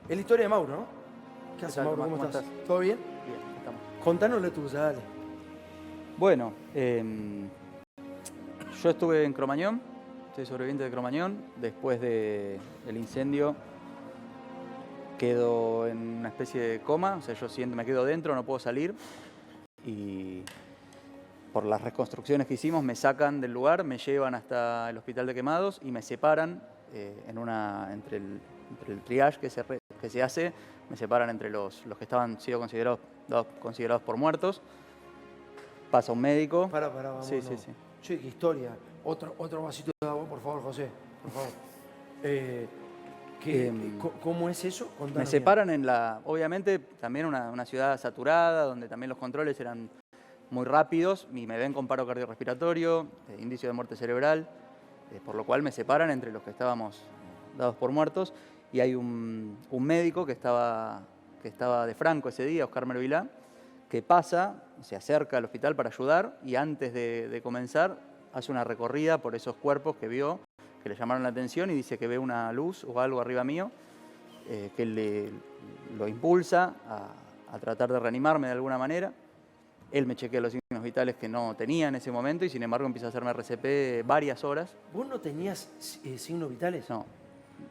Es la historia de Mauro, ¿no? ¿Qué ¿Qué haces, tal, Mauro? Tomás? ¿Cómo ¿Cómo estás? estás? ¿Todo bien? Bien, estamos. Contanos la tuya, dale. Bueno, yo estuve en Cromañón, soy sobreviviente de Cromañón. Después del incendio quedo en una especie de coma, o sea, yo siento, me quedo dentro, no puedo salir. Y por las reconstrucciones que hicimos me sacan del lugar, me llevan hasta el hospital de Quemados y me separan entre el triage que se hace, me separan entre los que estaban sido considerados por muertos. Pasa un médico. Pará, vamos. Sí, sí, sí. Che, qué historia. Otro vasito de agua, por favor, José. Por favor. ¿Cómo es eso? Me Contanos separan obviamente, también una ciudad saturada, donde también los controles eran muy rápidos y me ven con paro cardiorrespiratorio, indicio de muerte cerebral, por lo cual me separan entre los que estábamos dados por muertos. Y hay un médico que estaba de franco ese día, Oscar Mervilá, que pasa, se acerca al hospital para ayudar y antes de comenzar hace una recorrida por esos cuerpos que vio, que le llamaron la atención, y dice que ve una luz o algo arriba mío que lo impulsa a tratar de reanimarme de alguna manera. Él me chequea los signos vitales que no tenía en ese momento y sin embargo empieza a hacerme RCP varias horas. ¿Vos no tenías signos vitales? No,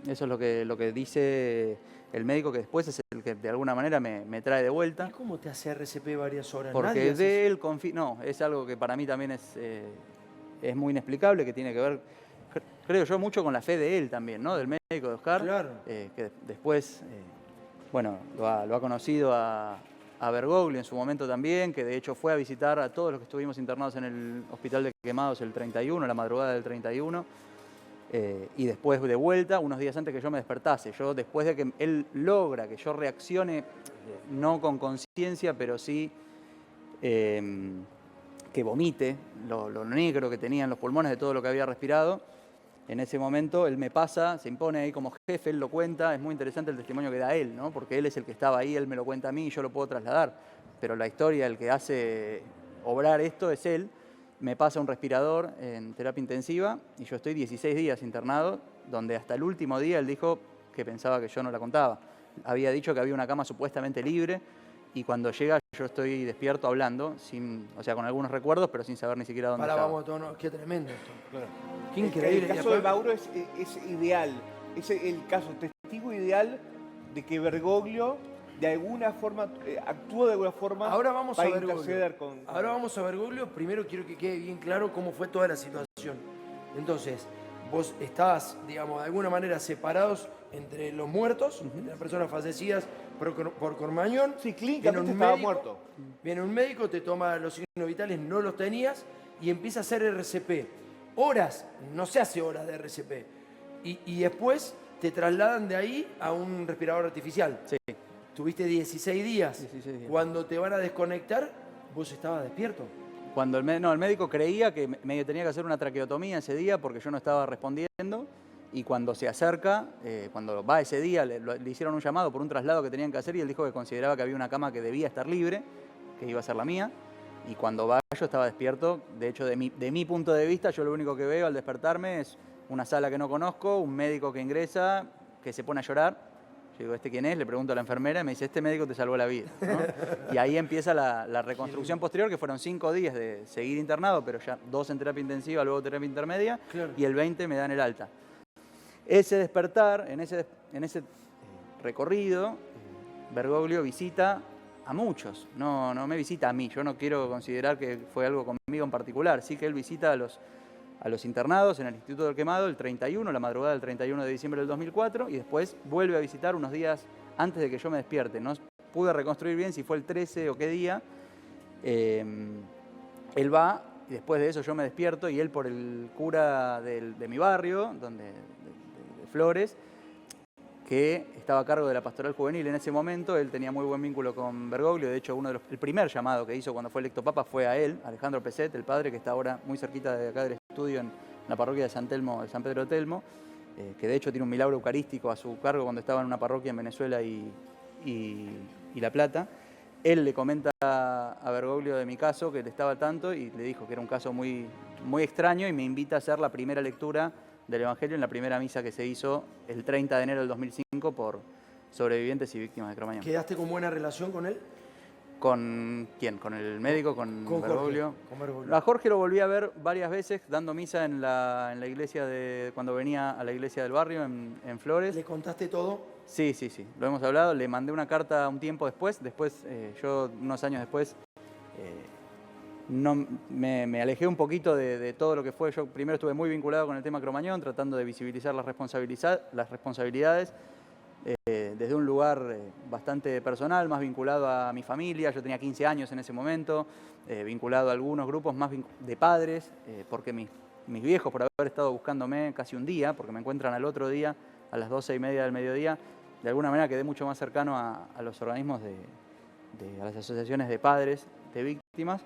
eso es lo que dice el médico, que después es el que de alguna manera me trae de vuelta. ¿Y cómo te hace RCP varias horas? Porque de él confío. No, es algo que para mí también es muy inexplicable, que tiene que ver, creo yo, mucho con la fe de él también, ¿no? Del médico de Oscar. Claro. Que después, bueno, lo ha conocido a Bergoglio en su momento también, que de hecho fue a visitar a todos los que estuvimos internados en el hospital de Quemados el 31, la madrugada del 31. Y después de vuelta, unos días antes que yo me despertase. Yo, después de que él logra que yo reaccione, no con conciencia, pero sí que vomite lo negro que tenía en los pulmones de todo lo que había respirado, en ese momento él me pasa, se impone ahí como jefe, él lo cuenta. Es muy interesante el testimonio que da él, ¿no? Porque él es el que estaba ahí, él me lo cuenta a mí y yo lo puedo trasladar. Pero la historia, el que hace obrar esto es él. Me pasa un respirador en terapia intensiva y yo estoy 16 días internado, donde hasta el último día él dijo que pensaba que yo no la contaba. Había dicho que había una cama supuestamente libre y cuando llega yo estoy despierto hablando, o sea, con algunos recuerdos, pero sin saber ni siquiera dónde estaba. Vamos, no, qué tremendo esto. Claro. Qué increíble. El caso de Mauro es ideal. Es el caso testigo ideal de que Bergoglio de alguna forma actúa de alguna forma. Ahora vamos para a Bergoglio. interceder con... Ahora vamos a Bergoglio. Primero quiero que quede bien claro cómo fue toda la situación. Entonces, vos estabas, digamos, de alguna manera separados entre los muertos, entre las personas fallecidas por Cromañón. Sí, clínicamente estaba muerto. Viene un médico, te toma los signos vitales, no los tenías, y empieza a hacer RCP. Horas, no se hace horas de RCP. Y después te trasladan de ahí a un respirador artificial. Sí. Tuviste 16 días. 16 días. Cuando te van a desconectar, vos estabas despierto. Cuando el médico creía que me tenía que hacer una traqueotomía ese día porque yo no estaba respondiendo, y cuando se acerca, cuando va ese día, le hicieron un llamado por un traslado que tenían que hacer y él dijo que consideraba que había una cama que debía estar libre, que iba a ser la mía, y cuando va yo estaba despierto. De hecho, de mi punto de vista, yo lo único que veo al despertarme es una sala que no conozco, un médico que ingresa, que se pone a llorar. Yo digo, ¿este quién es? Le pregunto a la enfermera y me dice, este médico te salvó la vida, ¿no? Y ahí empieza la reconstrucción posterior, que fueron 5 días de seguir internado, pero ya 2 en terapia intensiva, luego terapia intermedia, claro. Y el 20 me dan el alta. Ese despertar, en ese recorrido, Bergoglio visita a muchos, no me visita a mí. Yo no quiero considerar que fue algo conmigo en particular, sí que él visita a los internados en el Instituto del Quemado el 31, la madrugada del 31 de diciembre del 2004, y después vuelve a visitar unos días antes de que yo me despierte. No pude reconstruir bien si fue el 13 o qué día. Él va, y después de eso yo me despierto, y él, por el cura de mi barrio, de Flores, que estaba a cargo de la pastoral juvenil en ese momento, él tenía muy buen vínculo con Bergoglio. De hecho, el primer llamado que hizo cuando fue electo papa fue a él, Alejandro Peset, el padre, que está ahora muy cerquita de acá del estudio en la parroquia de San Pedro de Telmo, que de hecho tiene un milagro eucarístico a su cargo cuando estaba en una parroquia en Venezuela y La Plata. Él le comenta a Bergoglio de mi caso, que él estaba al tanto, y le dijo que era un caso muy, muy extraño, y me invita a hacer la primera lectura del Evangelio en la primera misa que se hizo el 30 de enero del 2005 por sobrevivientes y víctimas de Cromañón. ¿Quedaste con buena relación con él? ¿Con quién? ¿Con el médico? ¿Con Bergoglio? Con Bergoglio. A Jorge lo volví a ver varias veces dando misa en la iglesia cuando venía a la iglesia del barrio en Flores. ¿Le contaste todo? Sí, lo hemos hablado. Le mandé una carta un tiempo después. Yo unos años después me alejé un poquito de todo lo que fue. Yo primero estuve muy vinculado con el tema Cromañón, tratando de visibilizar las responsabilidades. Desde un lugar bastante personal, más vinculado a mi familia. Yo tenía 15 años en ese momento, vinculado a algunos grupos más de padres, porque mis viejos, por haber estado buscándome casi un día, porque me encuentran al otro día, a las 12:30 del mediodía, de alguna manera quedé mucho más cercano a los organismos a las asociaciones de padres de víctimas,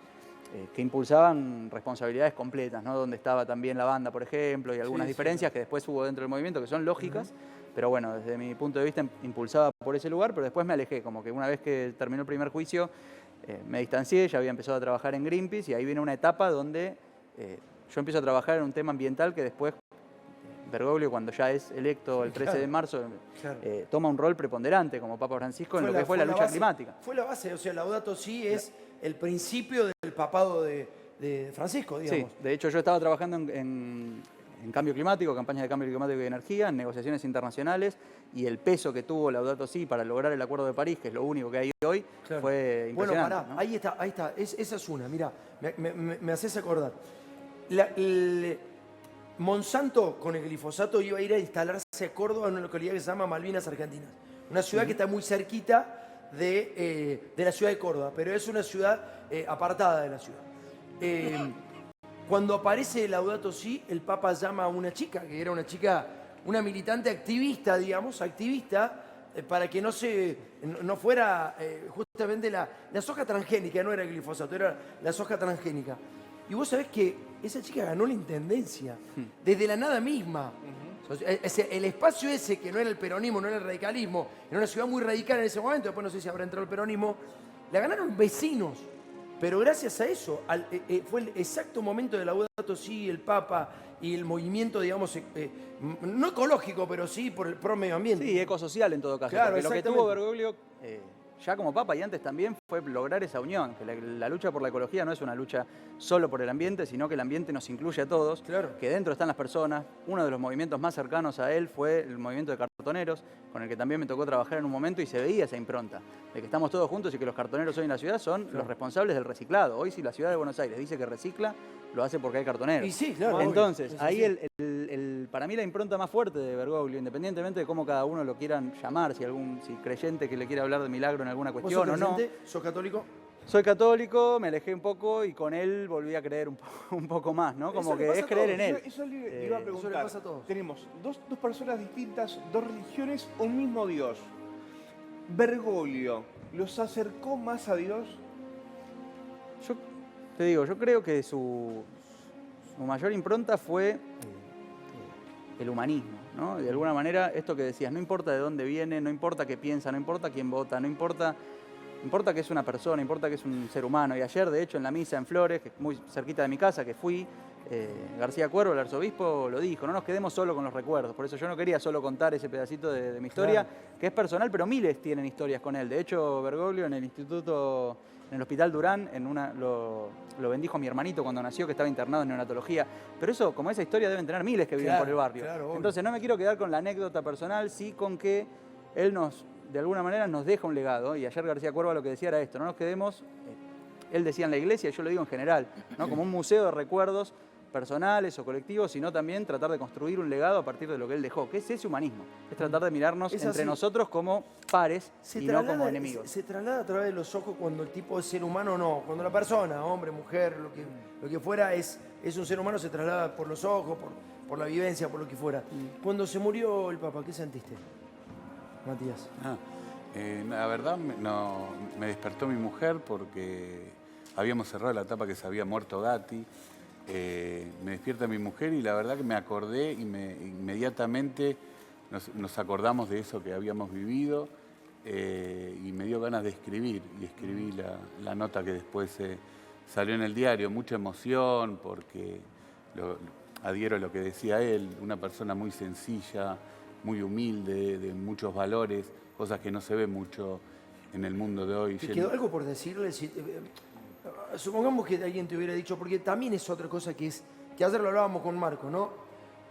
que impulsaban responsabilidades completas, ¿no? Donde estaba también la banda, por ejemplo, y algunas diferencias que después hubo dentro del movimiento, que son lógicas. Pero bueno, desde mi punto de vista impulsaba por ese lugar, pero después me alejé, como que una vez que terminó el primer juicio me distancié, ya había empezado a trabajar en Greenpeace y ahí viene una etapa donde yo empiezo a trabajar en un tema ambiental que después Bergoglio, cuando ya es electo el 13 de marzo, toma un rol preponderante como Papa Francisco en lo que fue la lucha climática. Fue la base, o sea, Laudato Si es el principio del papado de Francisco, digamos. Sí, de hecho yo estaba trabajando en cambio climático, campañas de cambio climático y energía, en negociaciones internacionales, y el peso que tuvo Laudato Si para lograr el Acuerdo de París, que es lo único que hay hoy, fue impresionante. Bueno, pará, ¿no? Ahí está, esa es una, mira, me haces acordar. Monsanto con el glifosato iba a ir a instalarse a Córdoba en una localidad que se llama Malvinas Argentinas, una ciudad que está muy cerquita de la ciudad de Córdoba, pero es una ciudad apartada de la ciudad. Cuando aparece Laudato Si, el Papa llama a una chica, que era una militante activista, digamos, para que no fuera justamente la soja transgénica, no era el glifosato, era la soja transgénica. Y vos sabés que esa chica ganó la intendencia, desde la nada misma. El espacio ese, que no era el peronismo, no era el radicalismo, era una ciudad muy radical en ese momento, después no sé si habrá entrado el peronismo, la ganaron vecinos. Pero gracias a eso, fue el exacto momento de Laudato Si, el Papa y el movimiento, digamos, no ecológico, pero sí por el pro medio ambiente. Sí, ecosocial en todo caso. Claro, porque lo que tuvo Bergoglio, ya como Papa y antes también, fue lograr esa unión, que la lucha por la ecología no es una lucha solo por el ambiente, sino que el ambiente nos incluye a todos, que dentro están las personas. Uno de los movimientos más cercanos a él fue el movimiento de cartoneros, con el que también me tocó trabajar en un momento y se veía esa impronta, de que estamos todos juntos y que los cartoneros hoy en la ciudad son los responsables del reciclado. Hoy si la ciudad de Buenos Aires dice que recicla, lo hace porque hay cartoneros. Y sí, claro. Entonces, ahí para mí la impronta más fuerte de Bergoglio, independientemente de cómo cada uno lo quieran llamar, si creyente que le quiere hablar de milagro en alguna cuestión o no. ¿Sos católico? Soy católico, me alejé un poco y con él volví a creer un poco más, ¿no? Como que es creer en él. Eso le iba a preguntar. Eso le pasa a todos. Tenemos dos personas distintas, dos religiones, un mismo Dios. Bergoglio, ¿los acercó más a Dios? Yo te digo, yo creo que su mayor impronta fue el humanismo, ¿no? De alguna manera, esto que decías, no importa de dónde viene, no importa qué piensa, no importa quién vota, no importa que es una persona, importa que es un ser humano. Y ayer, de hecho, en la misa en Flores, que es muy cerquita de mi casa, que fui, García Cuervo, el arzobispo, lo dijo, no nos quedemos solo con los recuerdos. Por eso yo no quería solo contar ese pedacito de mi historia, que es personal, pero miles tienen historias con él. De hecho, Bergoglio en el instituto, en el Hospital Durán, lo bendijo a mi hermanito cuando nació, que estaba internado en neonatología. Pero eso, como esa historia, deben tener miles que viven por el barrio. Entonces no me quiero quedar con la anécdota personal, sí con que él de alguna manera nos deja un legado, y ayer García Cuerva lo que decía era esto, no nos quedemos, él decía en la iglesia, y yo lo digo en general, ¿no? Como un museo de recuerdos personales o colectivos, sino también tratar de construir un legado a partir de lo que él dejó, que es ese humanismo, es tratar de mirarnos entre nosotros como pares y no como enemigos. Se traslada a través de los ojos cuando el tipo es ser humano o no, cuando la persona, hombre, mujer, lo que fuera, es un ser humano, se traslada por los ojos, por la vivencia, por lo que fuera. Cuando se murió el Papa, ¿qué sentiste, Matías? La verdad me despertó mi mujer porque habíamos cerrado la etapa que se había muerto Gatti. Me despierta mi mujer y la verdad que me acordé y inmediatamente nos acordamos de eso que habíamos vivido y me dio ganas de escribir y escribí la nota que después salió en el diario. Mucha emoción porque adhiero a lo que decía él, una persona muy sencilla, muy humilde, de muchos valores, cosas que no se ve mucho en el mundo de hoy. ¿Te quedó algo por decirle? Supongamos que alguien te hubiera dicho, porque también es otra cosa que ayer lo hablábamos con Marco, ¿no?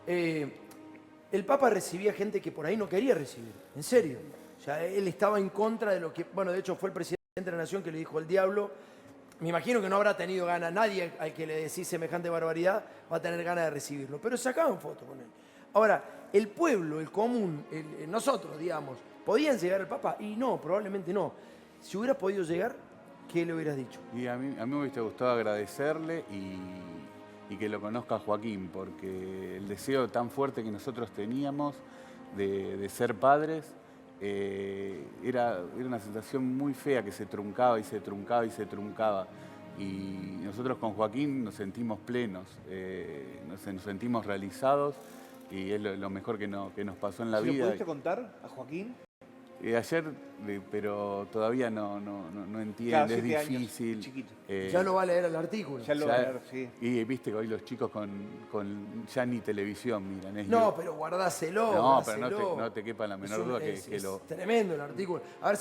El Papa recibía gente que por ahí no quería recibir, en serio. O sea, él estaba en contra de lo que, bueno, de hecho fue el presidente de la Nación que le dijo al diablo. Me imagino que no habrá tenido ganas, nadie al que le decís semejante barbaridad va a tener ganas de recibirlo, pero sacaban fotos con él. Ahora, el pueblo, el común, nosotros, digamos, ¿podían llegar al Papa? Y no, probablemente no. Si hubieras podido llegar, ¿qué le hubieras dicho? Y a mí me hubiese gustado agradecerle y que lo conozca Joaquín, porque el deseo tan fuerte que nosotros teníamos de ser padres era una sensación muy fea que se truncaba y se truncaba y se truncaba. Y nosotros con Joaquín nos sentimos plenos, nos sentimos realizados y es lo mejor que nos pasó en la vida. ¿Le pudiste contar a Joaquín? Ayer, pero todavía no entiende, Claro, es 7 años, difícil. chiquito. Ya lo va a leer el artículo. Ya lo va a leer, sí. Y viste que hoy los chicos con ya ni televisión miran. No, pero guardáselo. No, pero no te quepa la menor duda que es lo... tremendo el artículo. A ver,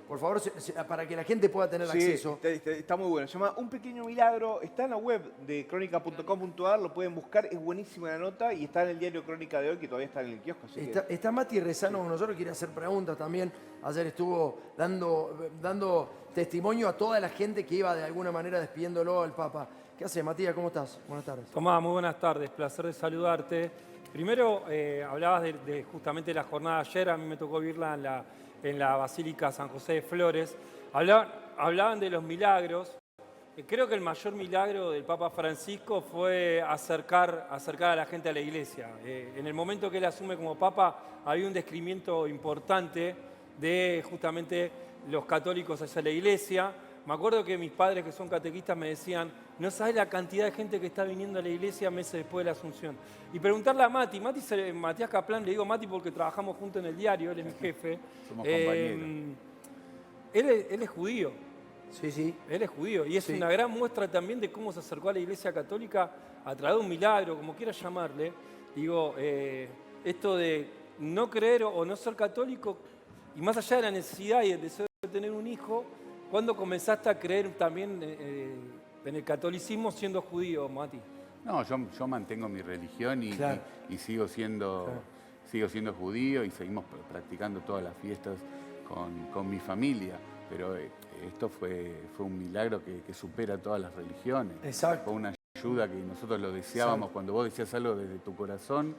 por favor, para que la gente pueda tener Sí, acceso. está muy bueno. Se llama Un Pequeño Milagro. Está en la web de crónica.com.ar. Lo pueden buscar. Es buenísima la nota. Y está en el diario Crónica de hoy, que todavía está en el kiosco. Así que... Está Mati Rezano con nosotros, quiere hacer preguntas también. Ayer estuvo dando testimonio a toda la gente que iba de alguna manera despidiéndolo al Papa. ¿Qué hace, Matías? ¿Cómo estás? Buenas tardes. Tomás, muy buenas tardes. Placer de saludarte. Primero, hablabas de justamente la jornada de ayer. A mí me tocó vivirla en la Basílica San José de Flores. Hablaban de los milagros. Creo que el mayor milagro del Papa Francisco fue acercar a la gente a la iglesia. En el momento que él asume como Papa, había un descrimiento importante de justamente los católicos hacia la iglesia. Me acuerdo que mis padres, que son catequistas, me decían, no sabes la cantidad de gente que está viniendo a la iglesia meses después de la Asunción. Y preguntarle a Matías Kaplan, le digo Mati porque trabajamos juntos en el diario, él es mi jefe. Somos compañeros. Él es judío. Sí, sí. Él es judío y es una gran muestra también de cómo se acercó a la Iglesia Católica a través de un milagro, como quieras llamarle. Digo, esto de no creer o no ser católico, y más allá de la necesidad y el deseo de tener un hijo, ¿cuándo comenzaste a creer también en el catolicismo siendo judío, Mati? No, yo mantengo mi religión y, Claro. y sigo siendo judío y seguimos practicando todas las fiestas con mi familia. Pero esto fue un milagro que supera todas las religiones. Exacto. Fue una ayuda que nosotros lo deseábamos. Exacto. Cuando vos decías algo desde tu corazón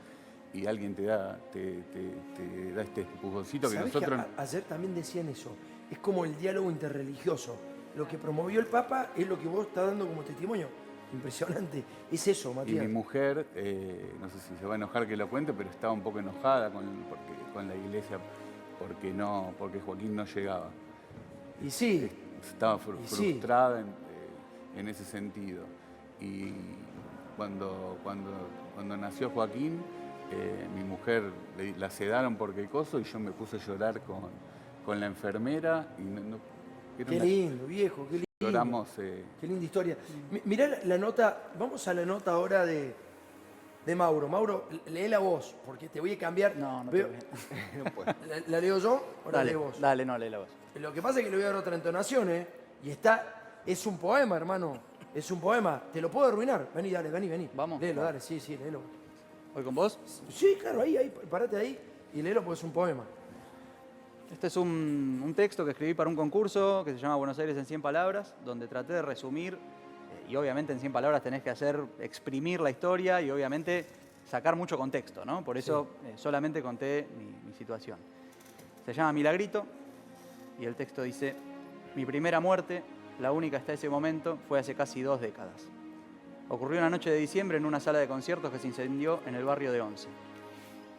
y alguien te da este empujoncito que ¿Sabés nosotros... que ayer también decían eso? Es como el diálogo interreligioso. Lo que promovió el Papa es lo que vos estás dando como testimonio. Impresionante. Es eso, Y Matías. mi mujer, no sé si se va a enojar que lo cuente, pero estaba un poco enojada con la iglesia porque Joaquín no llegaba. Y sí. Estaba Y sí. frustrada en ese sentido. Y cuando nació Joaquín, mi mujer la sedaron porque el coso y yo me puse a llorar con la enfermera. Y Qué lindo, viejo, qué lindo. Lloramos. Qué linda historia. Mirá la nota, vamos a la nota ahora de Mauro. Mauro, lee la voz, porque te voy a cambiar. No Veo- no puedo. ¿La leo yo o la Dale, leo vos? dale, no, lee la voz. Lo que pasa es que le voy a dar otra entonación, ¿eh? Y es un poema, hermano. Es un poema. ¿Te lo puedo arruinar? Vení, dale, vení. Vamos. Léelo, dale, sí, léelo. ¿Voy con vos? Sí, claro, ahí, parate ahí y léelo porque es un poema. Este es un texto que escribí para un concurso que se llama Buenos Aires en 100 palabras, donde traté de resumir, y obviamente en 100 palabras tenés que exprimir la historia y obviamente sacar mucho contexto, ¿no? Por eso solamente conté mi situación. Se llama Milagrito y el texto dice: mi primera muerte, la única hasta ese momento, fue hace casi 2 décadas. Ocurrió una noche de diciembre en una sala de conciertos que se incendió en el barrio de Once.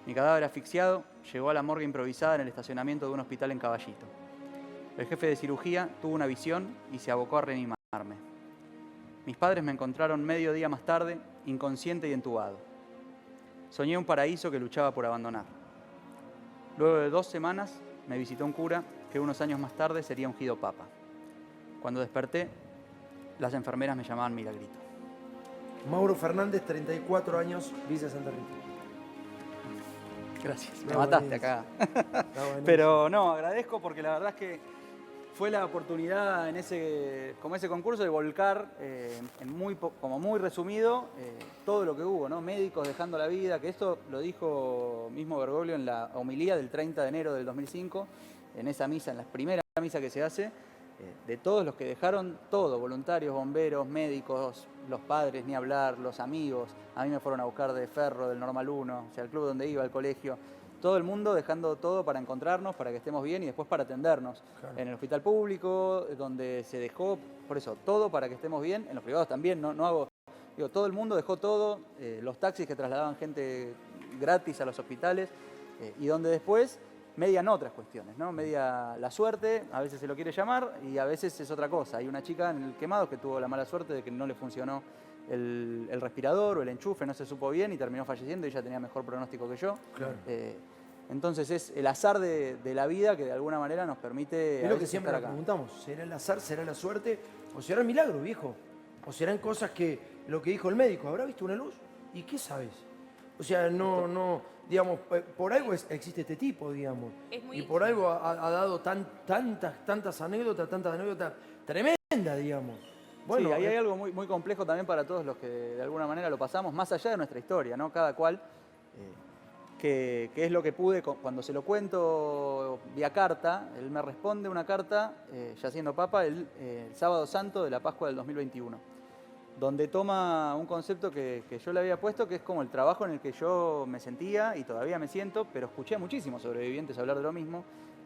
Mi cadáver asfixiado llegó a la morgue improvisada en el estacionamiento de un hospital en Caballito. El jefe de cirugía tuvo una visión y se abocó a reanimarme. Mis padres me encontraron medio día más tarde, inconsciente y entubado. Soñé un paraíso que luchaba por abandonar. Luego de 2 semanas me visitó un cura que unos años más tarde sería ungido papa. Cuando desperté, las enfermeras me llamaban Milagrito. Mauro Fernández, 34 años, Villa Santa Rita. Gracias, me No, mataste buenísimo. acá. Está buenísimo. Pero no, agradezco porque la verdad es que fue la oportunidad como ese concurso de volcar, como muy resumido, todo lo que hubo, ¿no? Médicos dejando la vida, que esto lo dijo mismo Bergoglio en la homilía del 30 de enero del 2005, en esa misa, en la primera misa que se hace, de todos los que dejaron todo, voluntarios, bomberos, médicos, los padres, ni hablar, los amigos. A mí me fueron a buscar de Ferro, del Normal 1, o sea, el club donde iba, el colegio. Todo el mundo dejando todo para encontrarnos, para que estemos bien y después para atendernos. Claro. En el hospital público, donde se dejó, por eso, todo para que estemos bien. En los privados también, no hago... Digo, todo el mundo dejó todo, los taxis que trasladaban gente gratis a los hospitales, y donde después median otras cuestiones, ¿no? Media la suerte, a veces se lo quiere llamar, y a veces es otra cosa. Hay una chica en el Quemados que tuvo la mala suerte de que no le funcionó el respirador o el enchufe, no se supo bien y terminó falleciendo y ella tenía mejor pronóstico que yo. Claro. Entonces es el azar de la vida que de alguna manera nos permite Es a lo que veces siempre estar nos acá. preguntamos, ¿será el azar, será la suerte o será el milagro, viejo? ¿O serán cosas que, lo que dijo el médico, ¿habrá visto una luz? ¿Y qué sabes? O sea, digamos, por algo existe este tipo, digamos. Y por algo ha dado tantas anécdotas tremendas, digamos. Bueno, sí, ahí hay algo muy, muy complejo también para todos los que de alguna manera lo pasamos, más allá de nuestra historia, ¿no? Cada cual, que es lo que pude, cuando se lo cuento vía carta, él me responde una carta, ya siendo papa, el sábado santo de la Pascua del 2021, donde toma un concepto que yo le había puesto, que es como el trabajo en el que yo me sentía y todavía me siento, pero escuché a muchísimos sobrevivientes hablar de lo mismo,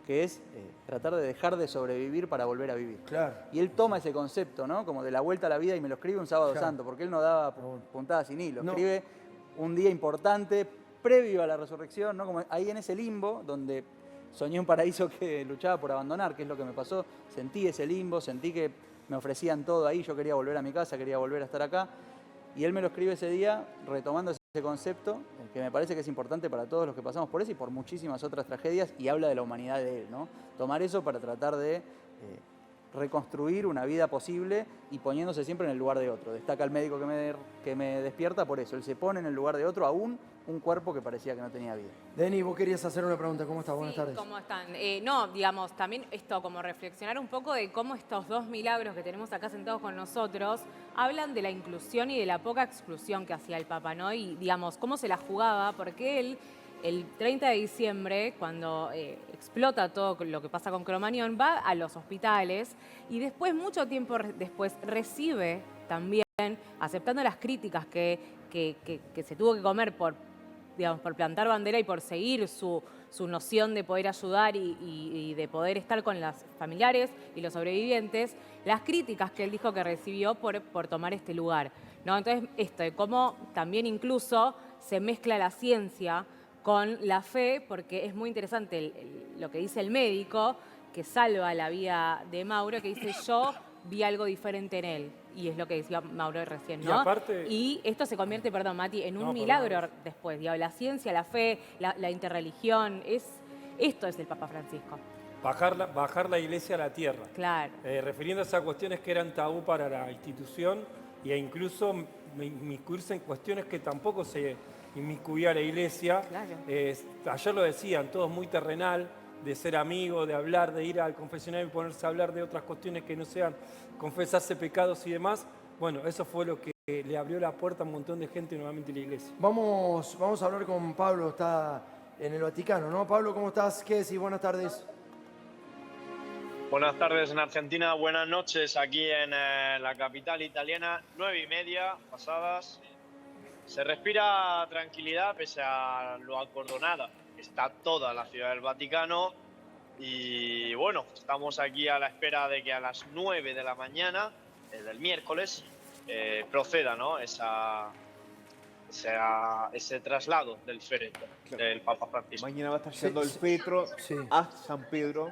que es tratar de dejar de sobrevivir para volver a vivir. claro. Y él toma ese concepto, ¿no? Como de la vuelta a la vida y me lo escribe un sábado Claro. santo, porque él no daba puntadas sin hilo. No. Escribe un día importante, previo a la resurrección, ¿no? Como ahí en ese limbo, donde soñé un paraíso que luchaba por abandonar, que es lo que me pasó. Sentí ese limbo, sentí que me ofrecían todo ahí, yo quería volver a mi casa, quería volver a estar acá. Y él me lo escribe ese día, retomando ese concepto, que me parece que es importante para todos los que pasamos por eso y por muchísimas otras tragedias, y habla de la humanidad de él, ¿no? Tomar eso para tratar de reconstruir una vida posible y poniéndose siempre en el lugar de otro. Destaca el médico que me despierta por eso. Él se pone en el lugar de otro, aún un cuerpo que parecía que no tenía vida. Deni, vos querías hacer una pregunta. ¿Cómo estás? Buenas Sí, tardes. ¿cómo están? No, digamos, también esto, como reflexionar un poco de cómo estos dos milagros que tenemos acá sentados con nosotros hablan de la inclusión y de la poca exclusión que hacía el Papa, ¿no? Y, digamos, cómo se la jugaba, porque él, el 30 de diciembre, cuando explota todo lo que pasa con Cromañón, va a los hospitales y después, mucho tiempo después, recibe también, aceptando las críticas que se tuvo que comer por plantar bandera y por seguir su noción de poder ayudar y de poder estar con los familiares y los sobrevivientes, las críticas que él dijo que recibió por tomar este lugar, ¿no? Entonces, de cómo también incluso se mezcla la ciencia con la fe, porque es muy interesante lo que dice el médico, que salva la vida de Mauro, que dice, yo vi algo diferente en él. Y es lo que decía Mauro recién, ¿no? Y aparte- Y esto se convierte, perdón, Mati, en un No, milagro perdón. después. Digo, la ciencia, la fe, la interreligión, esto es el Papa Francisco. Bajar la iglesia a la tierra. Claro. Refiriéndose a cuestiones que eran tabú para la institución e incluso inmiscuirse en cuestiones que tampoco se inmiscuía la iglesia. Claro. Ayer lo decían, todo muy terrenal, de ser amigo, de hablar, de ir al confesionario y ponerse a hablar de otras cuestiones que no sean confesarse pecados y demás. Bueno, eso fue lo que le abrió la puerta a un montón de gente nuevamente en la iglesia. Vamos a hablar con Pablo, está en el Vaticano, ¿no? Pablo, ¿cómo estás? ¿Qué decís? Buenas tardes. Buenas tardes en Argentina, buenas noches aquí en la capital italiana, 9:30 pasadas. Se respira tranquilidad pese a lo acordonada que está toda la ciudad del Vaticano. Y bueno, estamos aquí a la espera de que a las 9 de la mañana del miércoles proceda, ¿no? ese traslado del féretro del Papa Francisco. Mañana va a estar llegando el féretro Sí. a San Pedro.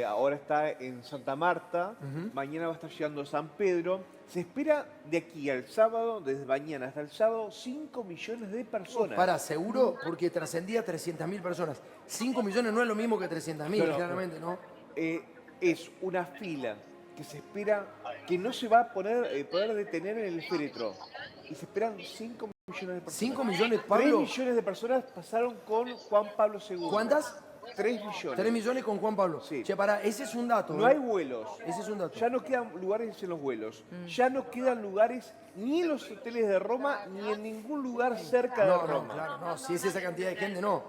Ahora está en Santa Marta. Mañana va a estar llegando a San Pedro. Se espera de aquí al sábado, desde mañana hasta el sábado, 5 millones de personas. Para, seguro, porque trascendía 300.000 personas. 5 millones no es lo mismo que 300.000, No, no. claramente, ¿no? Es una fila que se espera que no se va a poder detener en el féretro. Y se esperan 5 millones de personas. 5 millones, 3 Pablo. millones de personas pasaron con Juan Pablo II. ¿Cuántas? 3 millones. 3 millones con Juan Pablo. Sí. Che, pará, ese es un dato. No hay vuelos. Ese es un dato. Ya no quedan lugares en los vuelos. Ya no quedan lugares ni en los hoteles de Roma ni en ningún lugar cerca de No, Roma. claro, no. Si es esa cantidad de gente, no.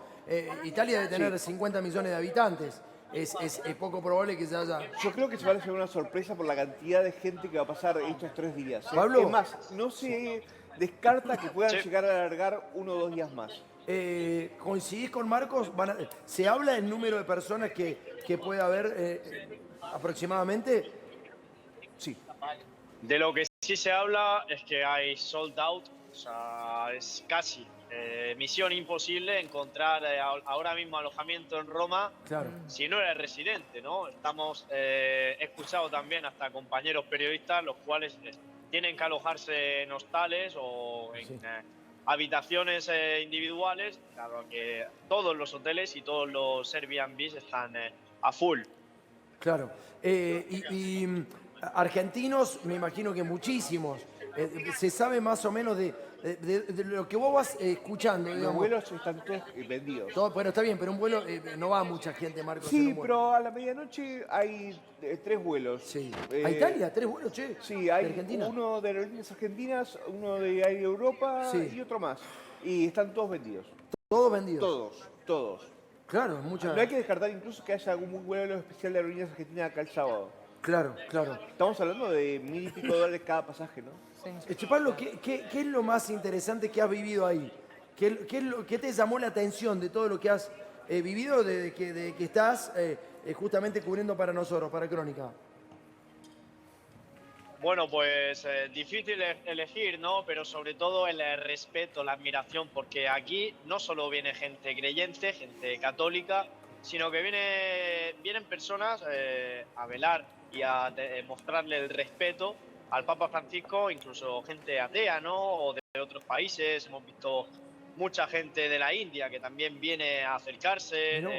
Italia debe tener 50 millones de habitantes. Es poco probable que se haya... Yo creo que se va a llevar una sorpresa por la cantidad de gente que va a pasar estos 3 días. Pablo. Es más, no se descarta que puedan Sí. llegar a alargar 1 o 2 días más. ¿Coincidís con Marcos? ¿Se habla del número de personas que puede haber aproximadamente? Sí. De lo que sí se habla es que hay sold out, o sea, es casi misión imposible encontrar ahora mismo alojamiento en Roma Claro. si no eres residente, ¿no? He escuchado también hasta compañeros periodistas los cuales tienen que alojarse en hostales o en habitaciones individuales, claro que todos los hoteles y todos los Airbnbs están a full. Claro. Argentinos, me imagino que muchísimos. Se sabe más o menos de lo que vos vas escuchando, Los digamos. vuelos están todos vendidos. Bueno, está bien, pero un vuelo no va mucha gente, Marcos. en Sí, un vuelo. pero a la medianoche hay 3 vuelos. Sí. Eh, ¿A Italia? ¿3 vuelos, che? Sí, ¿De hay Argentina? uno de Aerolíneas Argentinas, uno de Air Europa Sí. y otro más. Y están todos vendidos. Todos vendidos. Todos. Claro, mucha... No hay que descartar incluso que haya algún vuelo especial de Aerolíneas Argentinas acá el sábado. Claro. Estamos hablando de $1000 y pico cada pasaje, ¿no? Che, Pablo, ¿qué es lo más interesante que has vivido ahí? ¿Qué te llamó la atención de todo lo que has vivido desde que estás justamente cubriendo para nosotros, para Crónica? Bueno, pues difícil elegir, ¿no? Pero sobre todo el respeto, la admiración, porque aquí no solo viene gente creyente, gente católica, sino que vienen personas a velar y a mostrarle el respeto al Papa Francisco, incluso gente atea, ¿no? O de otros países. Hemos visto mucha gente de la India que también viene a acercarse. No.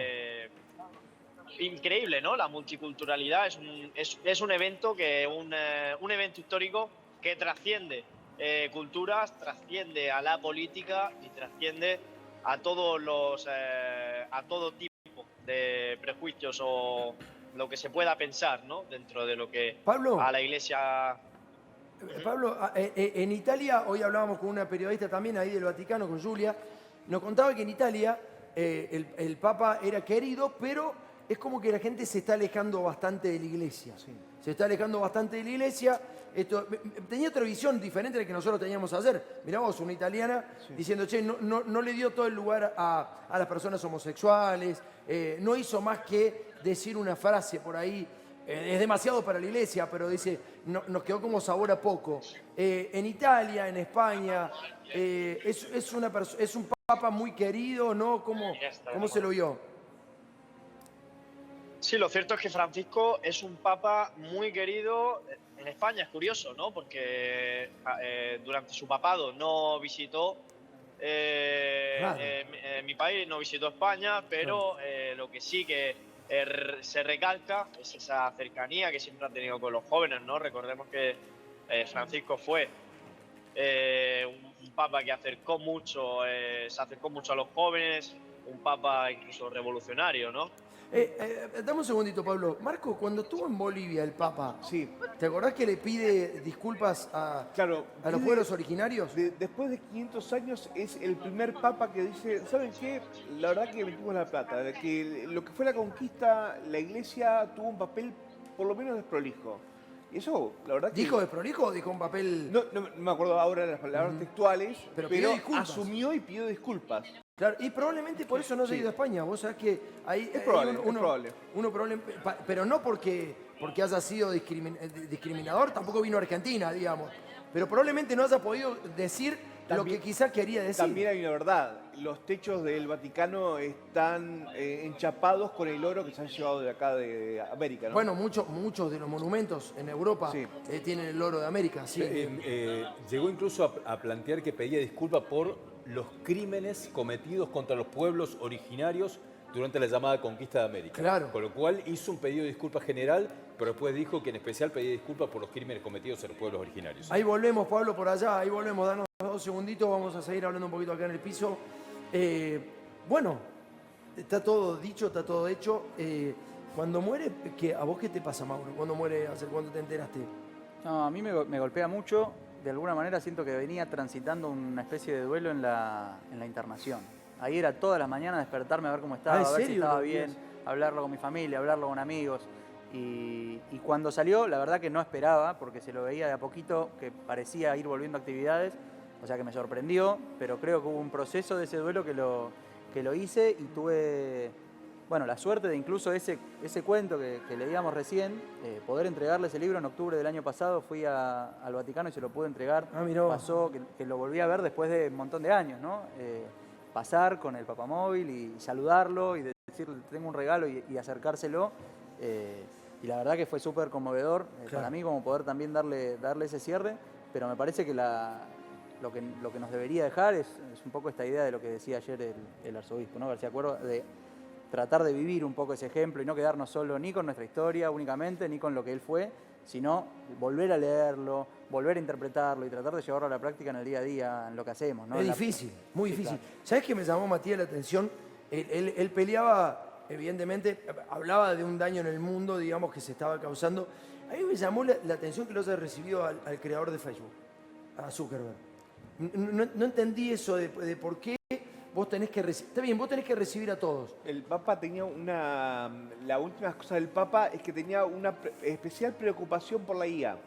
Increíble, ¿no? La multiculturalidad es un evento un evento histórico que trasciende culturas, trasciende a la política y trasciende a todo tipo de prejuicios o lo que se pueda pensar, ¿no? Dentro de lo que Pablo. a la Iglesia. Pablo, en Italia, hoy hablábamos con una periodista también ahí del Vaticano, con Julia, nos contaba que en Italia el Papa era querido, pero es como que la gente se está alejando bastante de la iglesia. Se está alejando bastante de la iglesia. Tenía otra visión diferente de la que nosotros teníamos ayer. Mirá vos, una italiana diciendo, che, no le dio todo el lugar a las personas homosexuales, no hizo más que decir una frase por ahí. Es demasiado para la iglesia, pero dice, nos quedó como sabor a poco. En Italia, en España, es un papa muy querido, ¿no? ¿Cómo se lo vio? Sí, lo cierto es que Francisco es un papa muy querido. En España es curioso, ¿no? Porque durante su papado no visitó mi país, no visitó España, pero lo que sí que se recalca es esa cercanía que siempre ha tenido con los jóvenes, ¿no? Recordemos que Francisco fue un papa que se acercó mucho a los jóvenes, un papa incluso revolucionario, ¿no? Dame un segundito, Pablo. Marco, cuando estuvo en Bolivia el Papa, Sí. ¿te acordás que le pide disculpas a los pueblos originarios? Después de 500 años es el primer papa que dice, ¿saben qué? La verdad que metimos la plata, de que lo que fue la conquista, la iglesia tuvo un papel por lo menos desprolijo. Y eso, la verdad que... ¿Dijo desprolijo o dijo un papel...? No me acuerdo ahora las palabras textuales, Pero pero, pidió disculpas. asumió y pidió disculpas. Claro, y probablemente por eso no se ha ido a España. Vos sabés que ahí Es probable. pero no porque haya sido discriminador, tampoco vino a Argentina, digamos. Pero probablemente no haya podido decir lo que quizás quería decir. También hay una verdad, los techos del Vaticano están enchapados con el oro que se han llevado de acá de América, ¿no? Bueno, muchos de los monumentos en Europa Sí. tienen el oro de América, sí. Llegó incluso a plantear que pedía disculpas por los crímenes cometidos contra los pueblos originarios durante la llamada conquista de América. Claro. Con lo cual hizo un pedido de disculpas general, pero después dijo que en especial pedía disculpas por los crímenes cometidos en los pueblos originarios. Ahí volvemos, Pablo, por allá, ahí volvemos, danos 2 2 segunditos, vamos a seguir hablando un poquito acá en el piso. Bueno, está todo dicho, está todo hecho. Cuando muere, ¿a vos qué te pasa, Mauro? ¿Cuándo muere? ¿Hace cuánto te enteraste? No, a mí me golpea mucho. De alguna manera siento que venía transitando una especie de duelo en la internación. Ahí era todas las mañanas despertarme a ver cómo estaba, ¿en a ver si serio estaba lo bien, veías? hablarlo con mi familia, hablarlo con amigos. Y cuando salió, la verdad que no esperaba, porque se lo veía de a poquito que parecía ir volviendo a actividades, o sea que me sorprendió, pero creo que hubo un proceso de ese duelo que lo hice y tuve, bueno, la suerte de incluso ese cuento que leíamos recién, poder entregarle ese libro en octubre del año pasado. Fui al Vaticano y se lo pude entregar. Ah, mirá vos. Pasó que lo volví a ver después de un montón de años, ¿no? Pasar con el papamóvil y saludarlo y decirle tengo un regalo y acercárselo. Y la verdad que fue súper conmovedor para mí, como poder también darle ese cierre, pero me parece que lo que nos debería dejar es un poco esta idea de lo que decía ayer el arzobispo, ¿no? García Cuervo, de tratar de vivir un poco ese ejemplo y no quedarnos solo ni con nuestra historia únicamente, ni con lo que él fue, sino volver a leerlo, volver a interpretarlo y tratar de llevarlo a la práctica en el día a día, en lo que hacemos, ¿no? Es difícil, muy Sí, difícil. claro. ¿Sabes qué me llamó, Matías, la atención? Él peleaba, evidentemente, hablaba de un daño en el mundo, digamos, que se estaba causando. A mí me llamó la atención que lo haya recibido al creador de Facebook, a Zuckerberg. No entendí eso de por qué vos tenés que recibir. Está bien, vos tenés que recibir a todos. El Papa tenía la última cosa del Papa es que tenía una especial preocupación por la IA.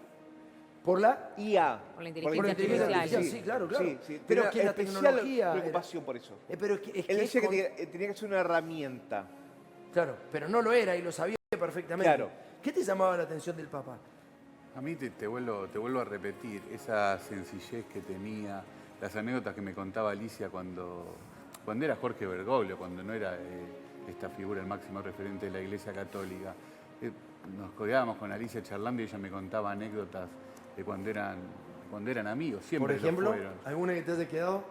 Por la IA. Por la por la inteligencia inteligencia artificial. sí, claro, claro. Sí, Pero tenía es que la especial tecnología. preocupación por eso. Pero es que Él decía es que tenía que ser una herramienta. Claro, pero no lo era y lo sabía perfectamente. Claro. ¿Qué te llamaba la atención del Papa? A mí te vuelvo a repetir, esa sencillez que tenía, las anécdotas que me contaba Alicia cuando era Jorge Bergoglio, cuando no era esta figura, el máximo referente de la Iglesia Católica. Nos codeábamos con Alicia charlando y ella me contaba anécdotas de cuando eran amigos, siempre Por ejemplo, lo fueron. ¿alguna que te haya quedado?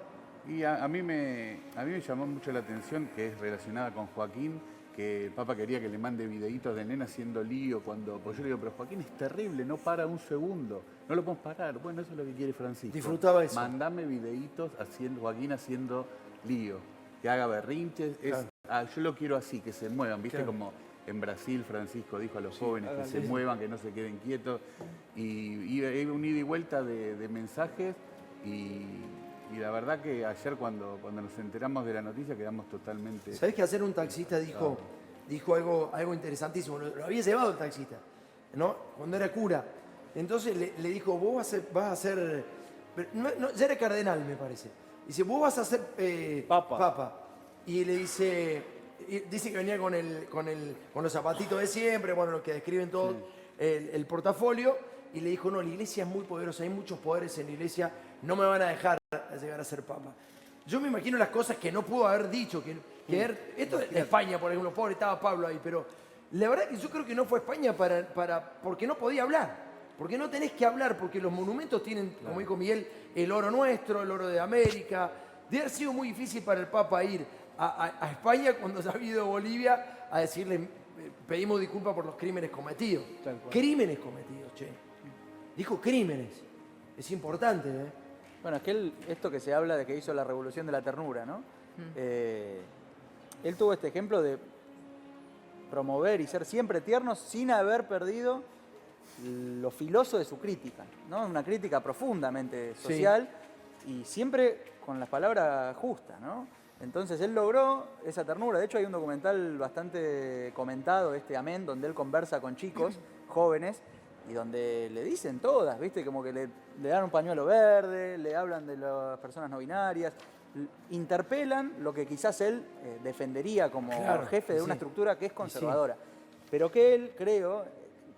Y a mí me llamó mucho la atención, que es relacionada con Joaquín, que el Papa quería que le mande videitos de nena haciendo lío pues yo le digo, pero Joaquín es terrible, no para un segundo, no lo podemos parar. Bueno, eso es lo que quiere Francisco. Disfrutaba eso. Mandame videitos Joaquín haciendo lío, que haga berrinches. Claro. Yo lo quiero así, que se muevan, ¿viste? Claro. Como en Brasil Francisco dijo a los jóvenes que se muevan, que no se queden quietos. Y un ida y vuelta de mensajes y la verdad que ayer cuando nos enteramos de la noticia quedamos totalmente... ¿Sabés que ayer un taxista dijo algo interesantísimo? Lo había llevado el taxista, ¿no? Cuando era cura. Entonces le dijo, vos vas a ser ya era cardenal, me parece. Dice, vos vas a ser papa. Y le dice que venía con los zapatitos de siempre, bueno, lo que describen todos, el portafolio. Y le dijo, no, la iglesia es muy poderosa, hay muchos poderes en la iglesia, no me van a dejar llegar a ser papa. Yo me imagino las cosas que no pudo haber dicho, esto de España, por ejemplo, pobre, estaba Pablo ahí, pero la verdad que yo creo que no fue España porque no podía hablar, porque no tenés que hablar, porque los monumentos tienen, como dijo Miguel, el oro nuestro, el oro de América. Debe haber sido muy difícil para el Papa ir a España cuando ya ha ido a Bolivia a decirle, pedimos disculpas por los crímenes cometidos. Crímenes cometidos, che. Dijo crímenes. Es importante, ¿eh? Bueno, es que esto que se habla de que hizo la revolución de la ternura, ¿no? Él tuvo este ejemplo de promover y ser siempre tierno sin haber perdido lo filoso de su crítica, ¿no? Una crítica profundamente social y siempre con las palabras justas, ¿no? Entonces él logró esa ternura. De hecho hay un documental bastante comentado, Amén, donde él conversa con chicos jóvenes y donde le dicen todas, ¿viste? Como que le dan un pañuelo verde, le hablan de las personas no binarias, interpelan lo que quizás él defendería como jefe de una estructura que es conservadora. Pero que él, creo,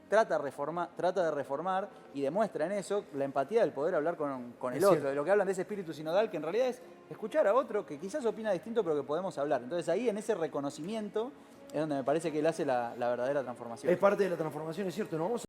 trata de reformar y demuestra en eso la empatía del poder hablar con el otro, de lo que hablan de ese espíritu sinodal, que en realidad es escuchar a otro que quizás opina distinto, pero que podemos hablar. Entonces ahí, en ese reconocimiento, es donde me parece que él hace la verdadera transformación. Es parte de la transformación, es cierto. Nos vamos